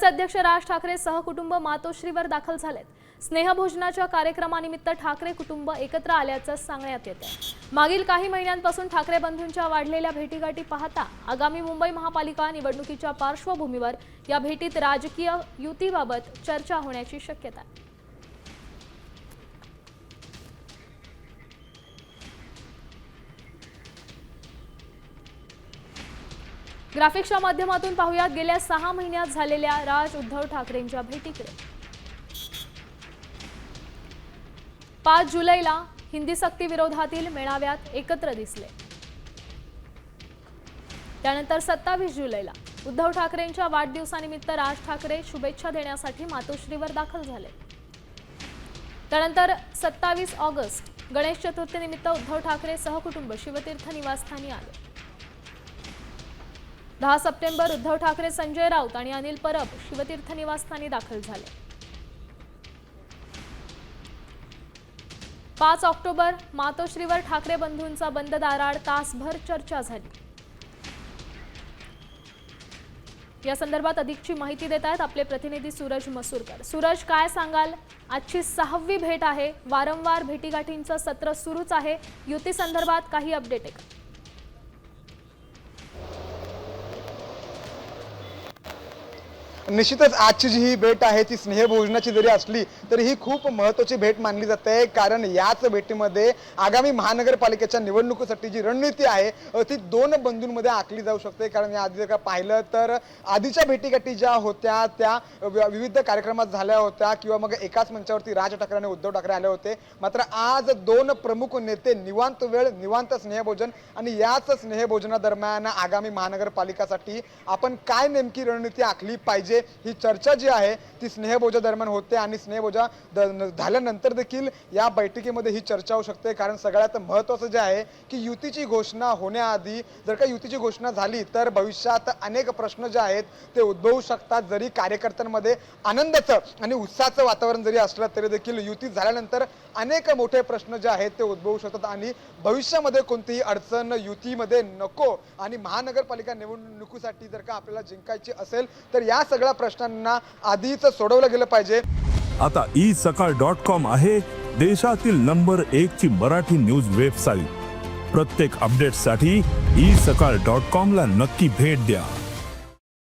मनसे अध्यक्ष राज ठाकरे सहकुटुंब मातोश्रीवर दाखल झालेत. स्नेहभोजनाच्या कार्यक्रमानिमित्त ठाकरे कुटुंब एकत्र आल्याचं सांगण्यात येतं. मागील काही महिन्यांपासून ठाकरे बंधूंच्या वाढलेल्या भेटीगाठी पाहता आगामी मुंबई महापालिका निवडणुकीच्या पार्श्वभूमीवर या भेटीत राजकीय युतीबाबत चर्चा होण्याची शक्यता आहे. ग्राफिक्सच्या माध्यमातून पाहूयात गेल्या 6 महिन्यात झालेल्या राज उद्धव ठाकरेंच्या भेटीकडे. 5 जुलैला हिंदी सक्ती विरोधातील मेळाव्यात एकत्र दिसले. त्यानंतर 27 जुलैला उद्धव ठाकरेंच्या वाढदिवसानिमित्त राज ठाकरे शुभेच्छा देण्यासाठी मातोश्रीवर दाखल झाले. त्यानंतर 27 ऑगस्ट गणेश चतुर्थीनिमित्त उद्धव ठाकरे सहकुटुंब शिवतीर्थ निवासस्थानी आले. 10 सप्टेंबर उद्धव ठाकरे, संजय राऊत आणि अनिल परब शिवतीर्थ निवासस्थानी दाखल झाले. 5 ऑक्टोबर मातोश्रीवर ठाकरे बंधूंचा बंद दाराआड तासभर चर्चा झाली. या संदर्भात अधिकची माहिती देत आहेत आपले प्रतिनिधी सूरज मसूरकर. सूरज, काय सांगाल? आजची 6वी भेट आहे. वारंवार भेटीगाठींचं सत्र सुरूच आहे. युती संदर्भात काही अपडेट आहे का? निश्चितच आजची जी ही भेट आहे ती स्नेहभोजनाची जरी असली तरी ही खूप महत्त्वाची भेट मानली जाते, कारण याच भेटीमध्ये आगामी महानगरपालिकेच्या निवडणुकीसाठी जी रणनीती आहे ती 2 बंधूंमध्ये आखली जाऊ शकते. कारण या आधी जर का पाहिलं तर आधीच्या भेटीगाठी ज्या होत्या त्या विविध कार्यक्रमात झाल्या होत्या किंवा मग एकाच मंचावरती राज ठाकरे आणि उद्धव ठाकरे आले होते. मात्र आज 2 प्रमुख नेते निवांत वेळ, निवांत स्नेहभोजन आणि याच स्नेहभोजनादरम्यान आगामी महानगरपालिकासाठी आपण काय नेमकी रणनीती आखली पाहिजे ही चर्चा जी आहे ती स्नेहभोजा दरम्यान होते. आणि स्नेहभोजा झाल्यानंतर देखील या बैठकीमध्ये ही चर्चा होऊ शकते, कारण सगळ्यात महत्त्वाचं जे आहे की युतीची घोषणा होण्याआधी जर का युतीची घोषणा झाली तर भविष्यात अनेक प्रश्न जे आहेत ते उद्भवू शकतात. जरी कार्यकर्त्यांमध्ये आनंदाचं आणि उत्साहाचं वातावरण जरी असलं तरी देखील युती झाल्यानंतर अनेक मोठे प्रश्न जे आहेत ते उद्भवू शकतात आणि भविष्यामध्ये कोणतीही अडचण युतीमध्ये नको. आणि महानगरपालिका निवडणुकीसाठी जर का आपल्याला जिंकायची असेल तर या सगळ्या प्रश्नांना आधीच सोडवलं गेलं पाहिजे. आता isakal.com आहे देशातील नंबर 1 ची मराठी न्यूज वेबसाईट. प्रत्येक अपडेटसाठी isakal.com ला नक्की भेट द्या.